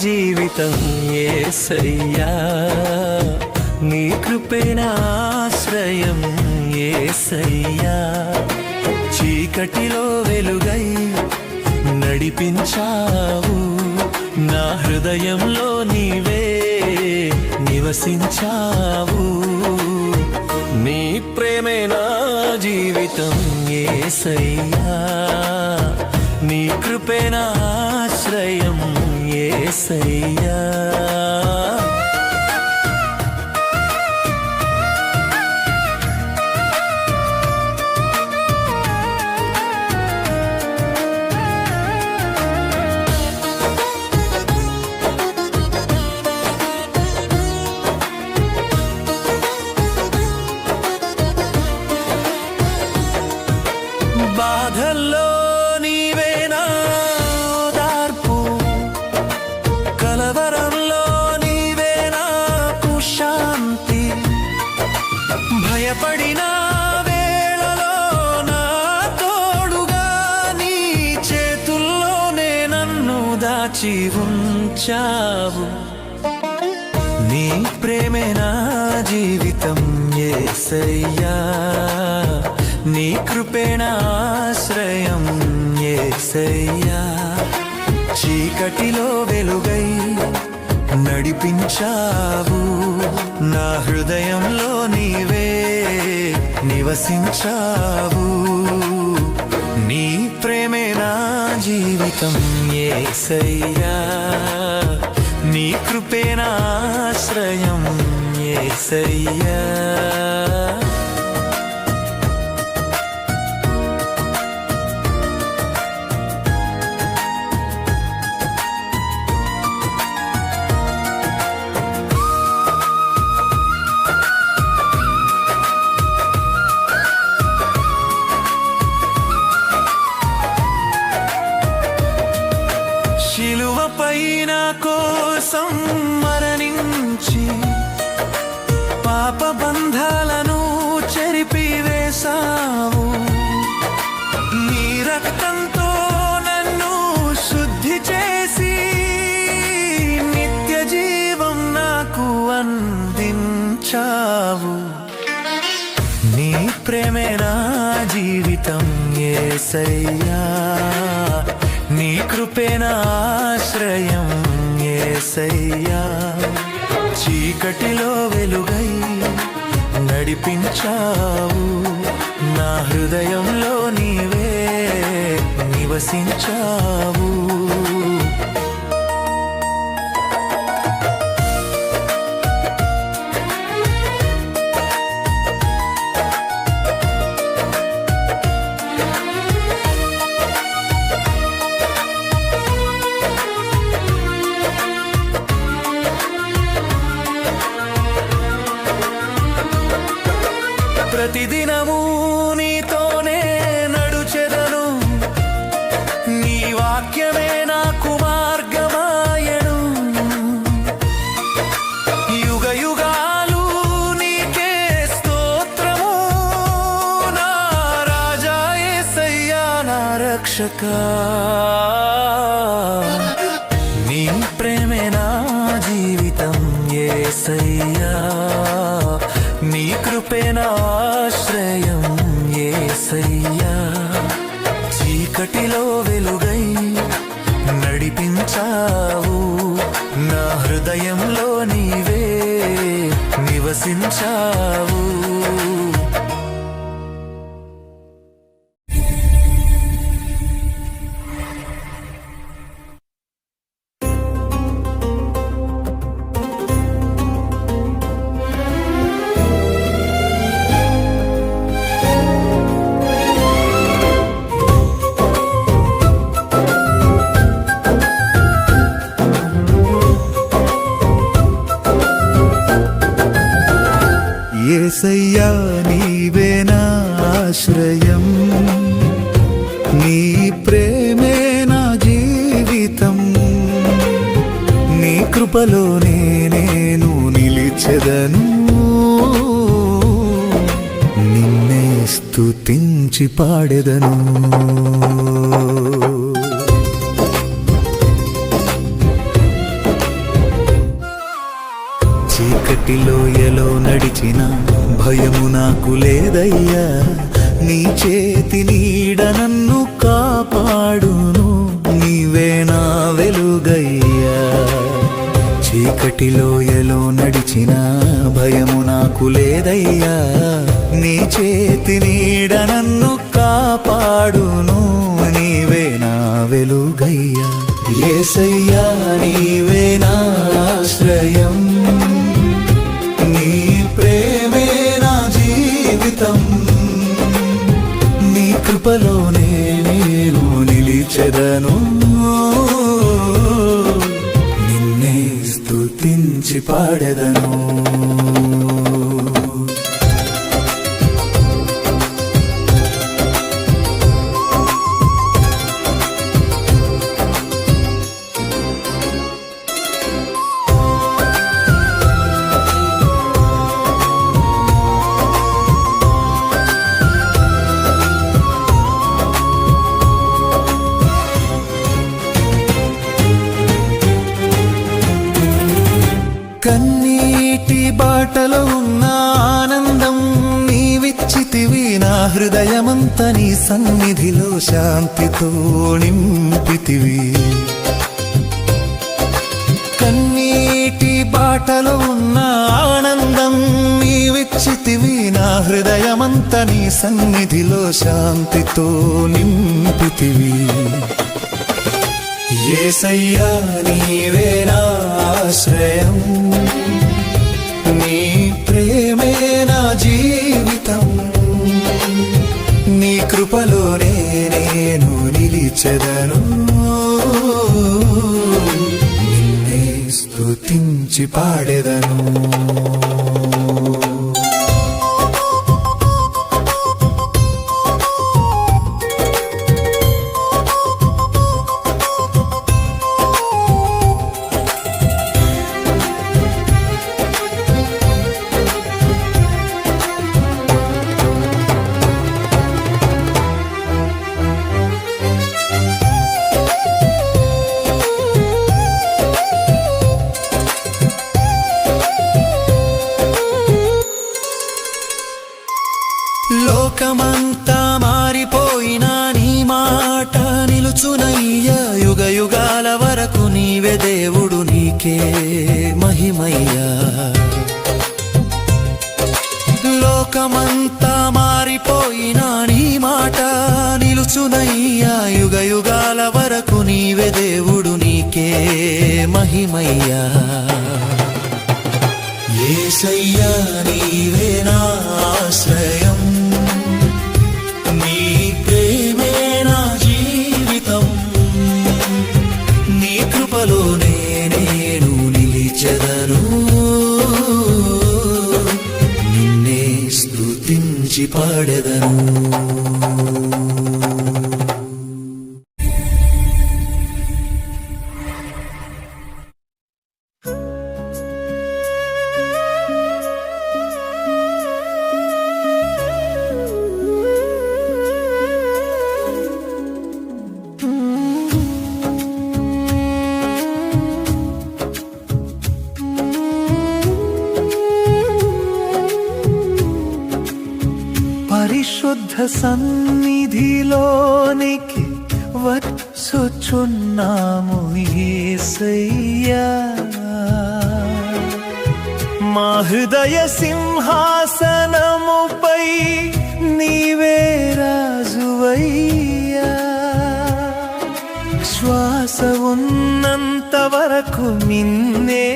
జీవితం యేసయ్యా నీ కృపే నా ఆశ్రయం యేసయ్యా చీకటిలో వెలుగై నడిపించావు నా హృదయంలో నీవే నివసించావు నీ ప్రేమే నా జీవితం యేసయ్యా నీ కృపే నా ఆశ్రయం యేసయ్యా బాధల్లో నీవే నా ఓదార్పు కలవరంలో నీవే నాకు శాంతి భయపడిన వేళలో నా తోడుగా నీ చేతుల్లోనే నన్ను దాచి ఉంచావు నీ ప్రేమే నా జీవితం యేసయ్యా నీ కృపే నా ఆశ్రయం యేసయ్యా చీకటిలో వెలుగై నడిపించావు నా హృదయంలో నీవే నివసించావు నీ ప్రేమే నా జీవితం యేసయ్యా నీ కృపే నా ఆశ్రయం యేసయ్యా శిలువపై నా కోసం మరణించి పాప బంధాలను చెరిపివేశావు నీ రక్తంతో నన్ను శుద్ధి చేసి నిత్య జీవం నాకు అందించావు నీ ప్రేమే నా జీవితం యేసయ్యా నీ కృపే నా ఆశ్రయం యేసయ్యా చీకటిలో వెలుగై నడిపించావు నా హృదయంలో నీవే నివసించావు ప్రతిదినము నీతోనే నడుచెదను నీ వాక్యమే నాకు మార్గమాయను యుగ యుగాలు నీకే స్తోత్రము నా రాజా యేసయ్యా నా రక్షకా నీ ప్రేమే నా జీవితం యేసయ్యా నీ కృపే నా ఆశ్రయం యేసయ్యా చీకటిలో వెలుగై నడిపించావు నా హృదయంలో నీవే నివసించావు యేసయ్యా నీవే నా ఆశ్రయం నీ ప్రేమే నా జీవితం నీ కృపలోనే నేను నిలిచెదను నిన్నే స్తుతించి పాడెదను చీకటిలోయలో నడిచిన భయము నాకు లేదయ్యా, నీ చేతి నీడ నన్ను కాపాడును, నీవే నా వెలుగయ్యా. చీకటిలోయలో నడిచిన భయము నాకు లేదయ్యా, నీ చేతి నీడ నన్ను కాపాడును, నీవే నా వెలుగయ్యా. యేసయ్యా నీవే నా ఆశ్రయం, నీ ప్రేమే నా జీవితం, నీ కృపలోనే నేను నిలిచెదను, నిన్నే స్తుతించి పాడెదను. కన్నీటి బాటలో ఉన్న ఆనందం నీవిచ్చితివి, నా హృదయమంత నీ సన్నిధిలో శాంతితో నింపితివి. కన్నీటి బాటలో ఉన్న ఆనందం నీవిచ్చితివి, నా హృదయమంత నీ సన్నిధిలో శాంతితో నింపితివి. యేసయ్యా నీవే నా ఆశ్రయం, నీ ప్రేమే నా జీవితం, నీ కృపలోనే నేను నిలిచెదను, నిన్నే స్తుతించి పాడెదను. లోకమంతా మారిపోయినా నీ మాట నిలుచునయ్యా, యుగ యుగాల వరకు నీవే దేవుడు, నీకే మహిమయ్యా. లోకమంతా మారిపోయినా నీ మాట నిలుచునయ్యా, యుగ యుగాల వరకు నీవే దేవుడు, నీకే మహిమయ్యా. యేసయ్యా నీవే నా ఆశ్రయం, నీ ప్రేమే నా జీవితం, నీ కృపలోనే నేను నిలిచెదను, నిన్నే స్తుతించి పాడెదను. పరిశుద్ధ సన్నిధిలోనికి వచ్చుచున్నాము యేసయ్యా, మా హృదయ సింహాసనముపై నీవే రాజువయ్యా. శ్వాస ఉన్నంత వరకు నిన్నే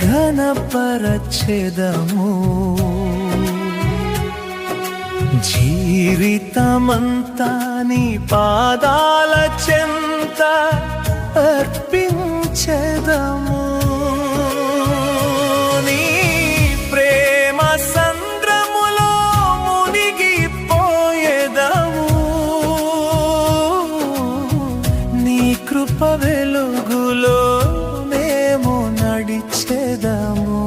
ఘనపరచెదము, జీవితమంతా నీ పాదాల చెంత అర్పించెదము. నీ ప్రేమ సంద్రములో మునిగిపోయేదము, నీ కృప వెలుగులో మేము నడిచెదము.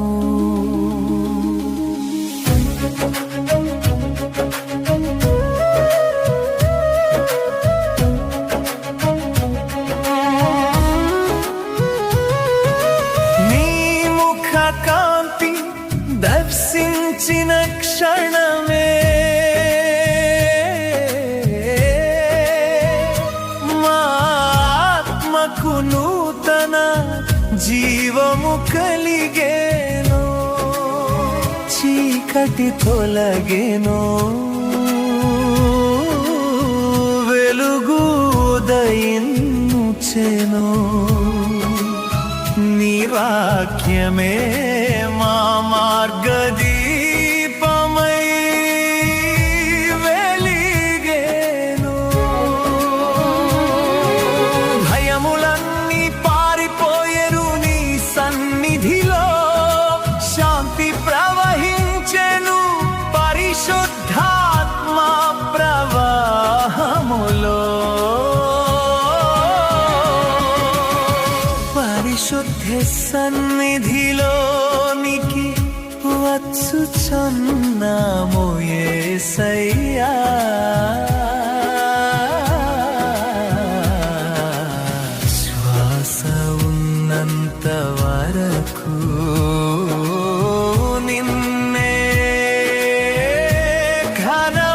క్షణమే మా ఆత్మకు నూతన జీవము కలిగేను, చీకటి తొలగేను, వెలుగు ఉదయించెను. నీ వాక్యమే మా మార్గదీపమై వెలిగేను. భయములన్నీ పారిపోయెను నీ సన్నిధిలో, శాంతి ప్రవహించెను పరిశుద్ధాత్మ ప్రవాహములో. పరిశుద్ధ సన్నిధిలోనికి వచ్చుచున్నాము యేసయ్యా. శ్వాస ఉన్నంత వరకు నిన్నే ఘనపరచెదము.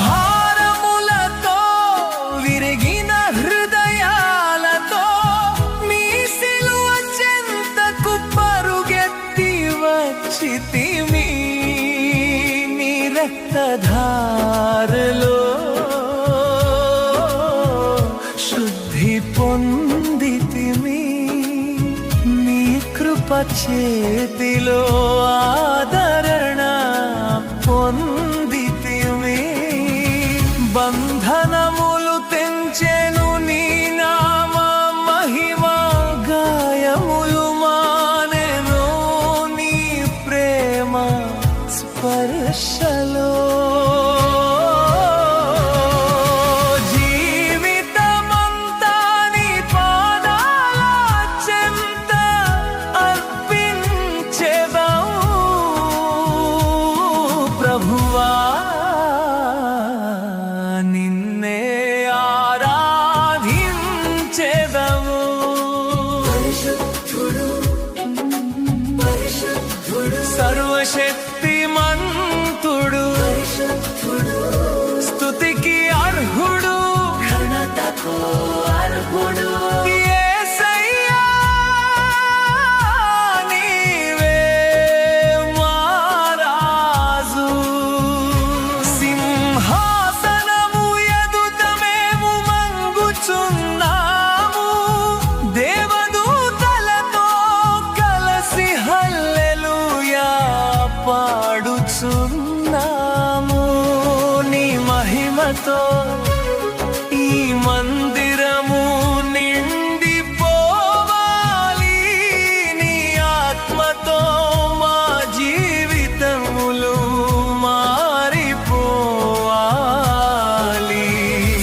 భారములతో విరిగిన హృదయాలతో నీ సిలువ చెంతకు పరుగెత్తి వచ్చితిమి. నీ రక్తధారలో శుద్ధి పొందితిమి. నీ కృప చేతిలో ఆదరణ పొందితిమి. బంధనములు తెంచెను నీ నామ మహిమ, గాయములు మానెను నీ ప్రేమ స్పర్శలో. జీవితమంతా నీ పాదాల చెంత అర్పించెదము ప్రభువా. నిన్నే ఆరాధించెదము. సర్వశక్తిమంతుడు, స్తుతికి అర్హుడు, యేసయ్యా నీవే మా రాజు. సింహాసనము ఎదుట మేము మంగుచున్నాము, దేవదూతలతో కలసి హల్లెలూయా పాడుచున్నాము. నీ మహిమతో ఈ మందిరము నిండిపోవాలి, నీ ఆత్మతో మా జీవితములు మారిపోవాలి.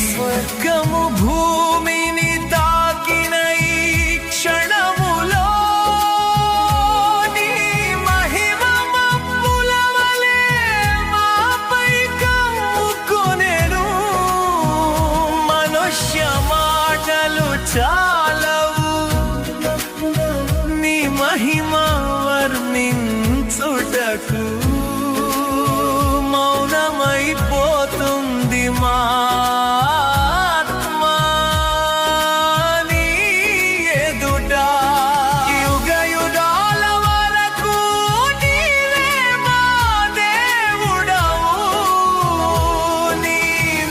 స్వర్గము భూమిని తాకిన ఈ క్షణములో నీ మహిమ మబ్బుల వలె మాపై కమ్ముకొనెను. మనుష్య మాటలు చాలవు నీ మహిమ వర్ణించుటకు. మౌనమైపోతుంది మా ఆత్మ నీ ఎదుట. యుగయుగాల వరకు నీవే మా దేవుడవు. నీ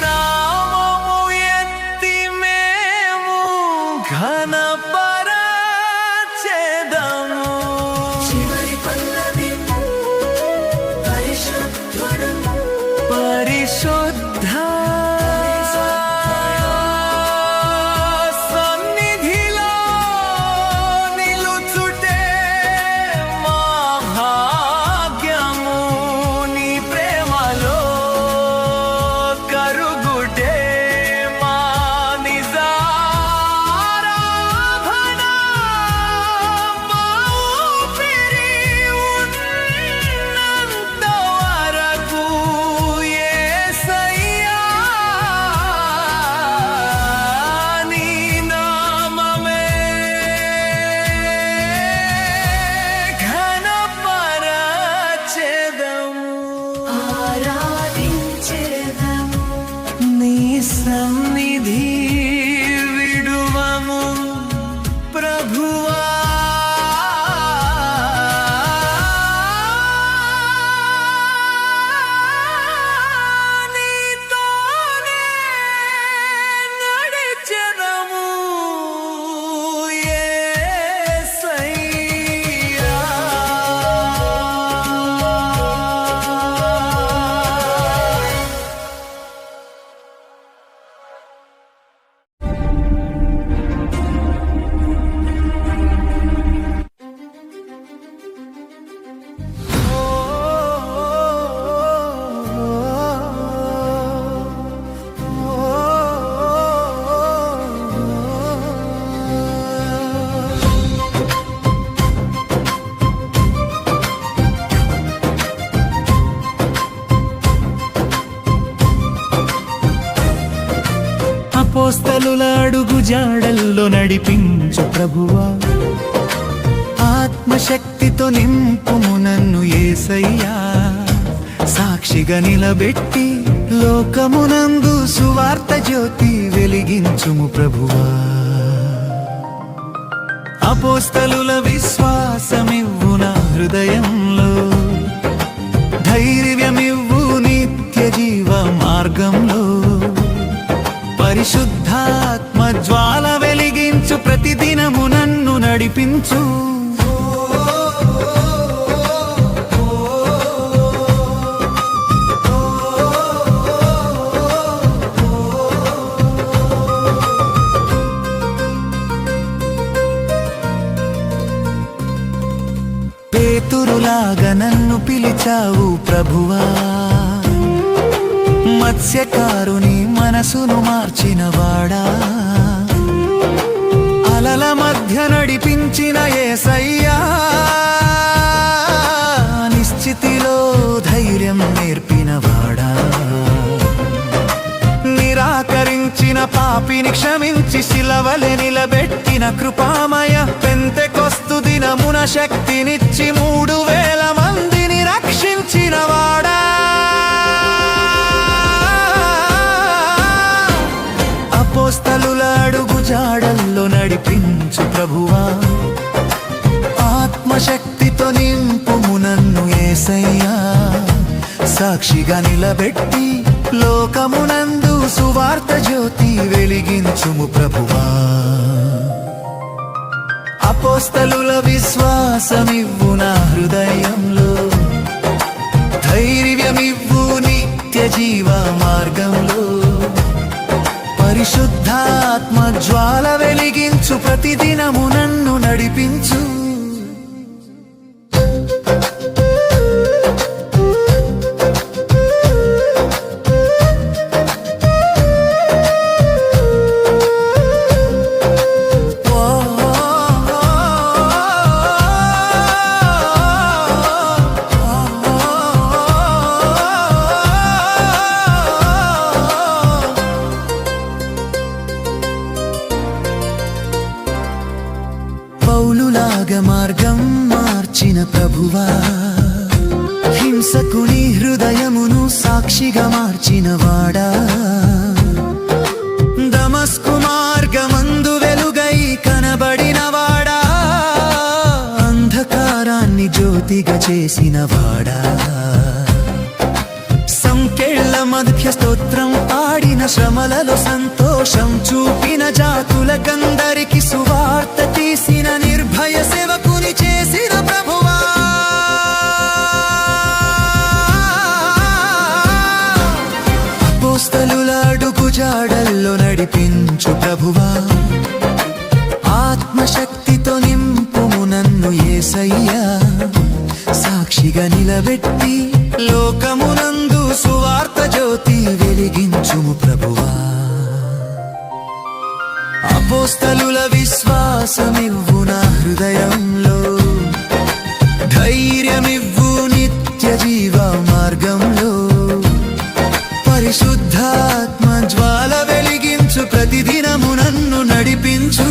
నామము ఎత్తి మేము ఘనపరచెదము. అపోస్తలుల అడుగు జాడల్లో నడిపించు ప్రభువా, ఆత్మశక్తితో నింపుము నన్ను యేసయ్యా, సాక్షిగా నిలబెట్టి లోకమునందు సువార్త జ్యోతి వెలిగించుము ప్రభువా. అపోస్తలుల విశ్వాసమివ్వు నా హృదయంలో, ధైర్యమివ్వు నిత్య జీవ మార్గంలో, పరిశుద్ధాత్మ జ్వాల వెలిగించు ప్రతిదినము నన్ను నడిపించు. పేతురులాగా నన్ను పిలిచావు ప్రభువా, మత్స్యకారుని మనసును మార్చిన వాడా, అలల మధ్య నడిపించిన యేసయ్యా, నిశ్చితిలో ధైర్యం నేర్పిన వాడా, నిరాకరించిన పాపిని క్షమించి శిలవలె నిలబెట్టిన కృపామయ, పెంతెకొస్తు దినమున శక్తినిచ్చి 3000 మందిని రక్షించిన వాడా. అపోస్తలుల అడుగు జాడల్లో నడిపించు ప్రభువా, ఆత్మశక్తితో నింపుము నన్ను యేసయ్యా, సాక్షిగా నిలబెట్టి లోకమునందు సువార్త జ్యోతి వెలిగించుము ప్రభువా. అపోస్తలుల విశ్వాసమివ్వు నా హృదయంలో, ధైర్యమివ్వు నిత్య జీవ మార్గంలో, పరిశుద్ధాత్మ జ్వాల వెలిగించు ప్రతిదినము నన్ను నడిపించు. పౌలులాగా మార్గం మార్చిన ప్రభువా, హింసకుని హృదయమును సాక్షిగా మార్చిన వాడా, దమస్కు మార్గమందు వెలుగై కనబడిన వాడా, అంధకారాన్ని జ్యోతిగా చేసిన వాడా, సంకెళ్ళ మధ్య స్తోత్రం పాడిన శ్రమలలో సంతోషం చూపిన జాతులకందరికి సువార్త తీసిన నిర్భయ సేవకుని చేసిన ప్రభువా. అపోస్తలుల అడుగు జాడల్లో నడిపించు ప్రభువా, ఆత్మశక్తితో నింపుము నన్ను యేసయ్యా, సాక్షిగా నిలబెట్టి లోకమునందు సువార్త జ్యోతి వెలిగించుము ప్రభువా. అపోస్తలుల విశ్వాసమివ్వు నా హృదయంలో, ధైర్యమివ్వు నిత్య జీవ మార్గంలో, పరిశుద్ధాత్మ జ్వాల వెలిగించు ప్రతిదినము నన్ను నడిపించు.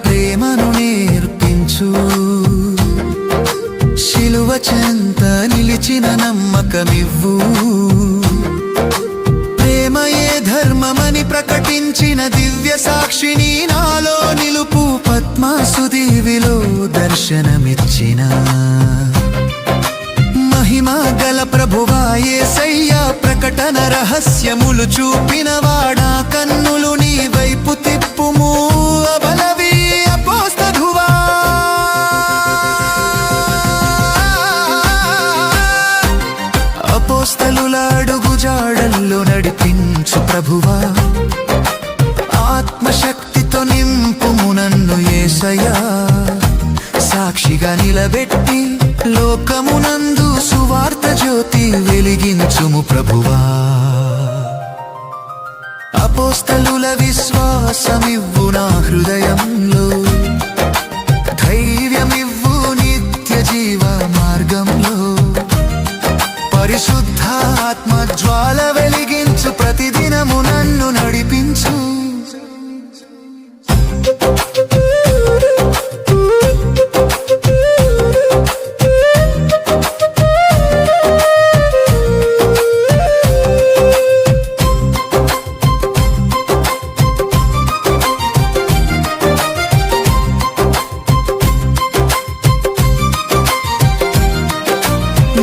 ప్రేమను నేర్పించు, శిలువ చెంత నిలిచిన నమ్మకమివ్వు, ప్రేమయే ధర్మమని ప్రకటించిన దివ్య సాక్షిని నాలో నిలుపు, పద్మాసు దీవిలో దర్శనమిచ్చిన మహిమా గల ప్రభువా యేసయ్యా, ప్రకటన రహస్యములు చూపిన వాడా, కన్నులు నీ వైపు తిప్పుము అబలవి అపోస్తలువా. అపోస్తలుల అడుగు జాడల్లో నడిపించు ప్రభువా, ఆత్మశక్తితో నింపుము నన్ను యేసయ్యా, సాక్షిగా నిలబెట్టి లోకమునందు సువార్త జ్యోతి వెలిగించుము ప్రభువా. అపోస్తలుల విశ్వాసమివ్వు నా హృదయంలో, ధైర్యమివ్వు నిత్య జీవ మార్గంలో, పరిశుద్ధాత్మ జ్వాల వెలిగించు, ప్రతిదినము నన్ను నడిపించు.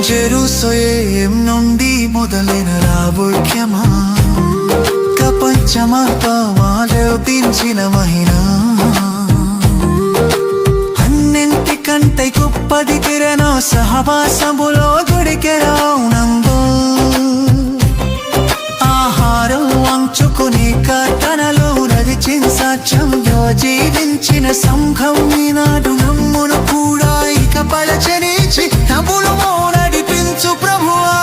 జెరూసలేం నుండి మొదలైన రాబోక్యమా, ప్రపంచమంతా మాలపించిన మహిళ, అన్నింటికంటే గొప్పది కిరణో సహవాసములో దొరికెరా నంబో. ఆహారం వంచుకుని కర్తనలో నడిచిన సాక్ష్యంలో జీవించిన సంఘం ఈనాడు నమ్మును కూడా ఇక పలచరించి నవ్వులు నడిపించు ప్రభువా.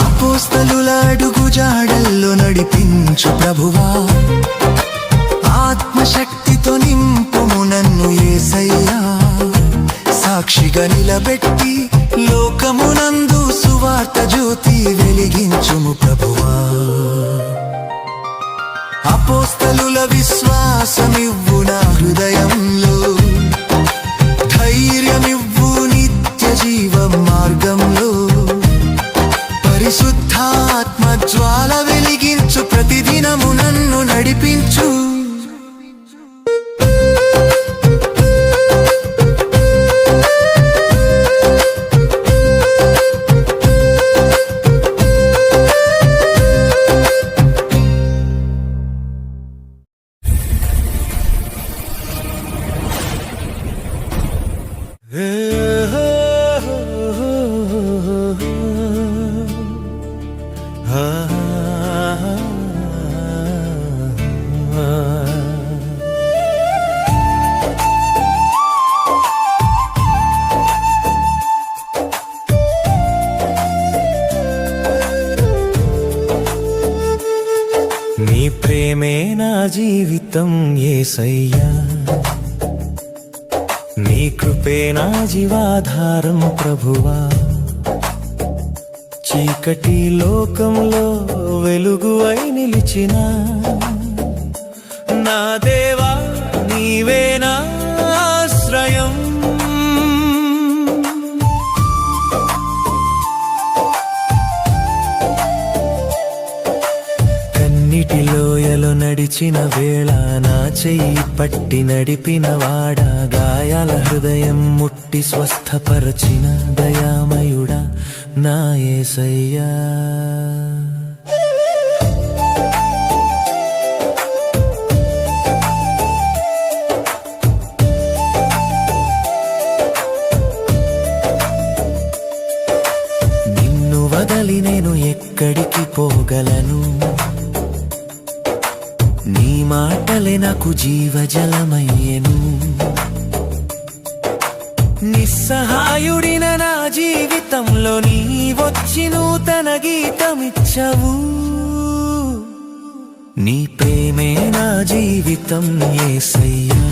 అపోస్తలుల అడుగు జాడల్లో నడిపించు ప్రభువా, ఆత్మశక్తితో నింపుము నన్ను యేసయ్యా, సాక్షిగా నిలబెట్టి లోకమునందు సువార్త జ్యోతి వెలిగించుము ప్రభువా. అపోస్తలుల విశ్వాసమివ్వు నా హృదయంలో, ధైర్యమివ్వు నిత్య జీవ మార్గంలో, పరిశుద్ధాత్మ జ్వాల వెలిగించు, ప్రతిదినము నన్ను నడిపించు. నీ ప్రేమే నా జీవితం యేసయ్యా, నీ కృపే నా జీవాధారం ప్రభువా. చీకటి లోకంలో వెలుగు అయి నిలిచిన నా దేవా, నీవే నా ఆశ్రయం. లోయలో నడిచిన వేళ నా చెయ్యి పట్టి నడిపిన వాడా, గాయాల హృదయం ముట్టి స్వస్థపరచిన దయామయుడా నా యేసయ్యా. నిన్ను వదలి నేను ఎక్కడికి పోగలను, నీ మాటలే నాకు జీవజలమయ్యెను. నిస్సహాయుడిన నా జీవితంలో నీ వచ్చి నూతన గీతమిచ్చవు. నీ ప్రేమే నా జీవితం యేసయ్యా,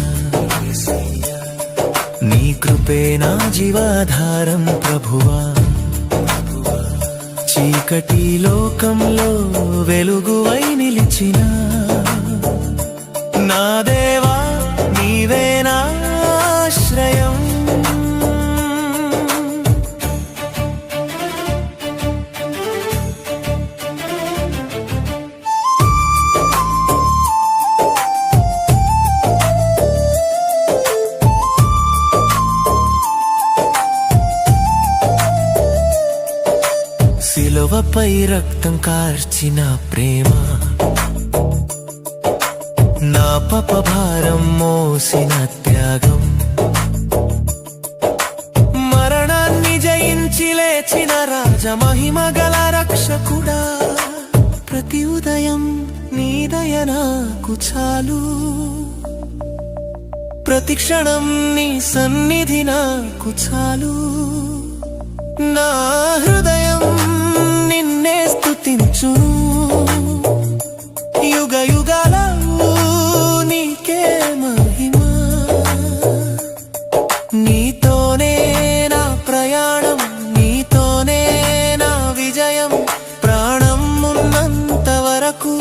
నీ కృపే నా జీవాధారం ప్రభువా. చీకటి లోకంలో వెలుగు అయి నిలిచిన నా దేవా, నీవే నా ఆశ్రయం. శిలువపై రక్తం కార్చిన ప్రేమ, నా పాప భారం మోసిన త్యాగం, మరణాన్ని జయించి లేచిన రాజ మహిమ గల రక్షకుడా. ప్రతి ఉదయం నీ దయ నాకు చాలు, ప్రతి క్షణం నీ సన్నిధి నాకు చాలు. నా హృదయం నిన్నే స్తుతించును యుగ యుగాలలో నీకే మహిమా నీతోనే నా ప్రయాణం నీతోనే నా విజయం ప్రాణం ఉన్నంత వరకు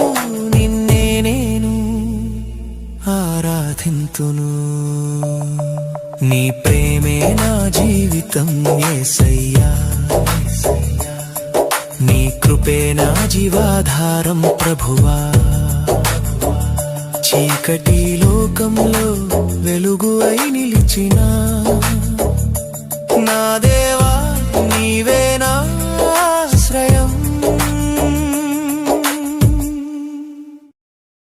నిన్నే నేను ఆరాధింతును నీ ప్రేమే నా జీవితం యేసయ్యా నీ కృపే నా జీవాధారం ప్రభువా చీకటి లోకంలో వెలుగు అయి నిలిచిన నా దేవా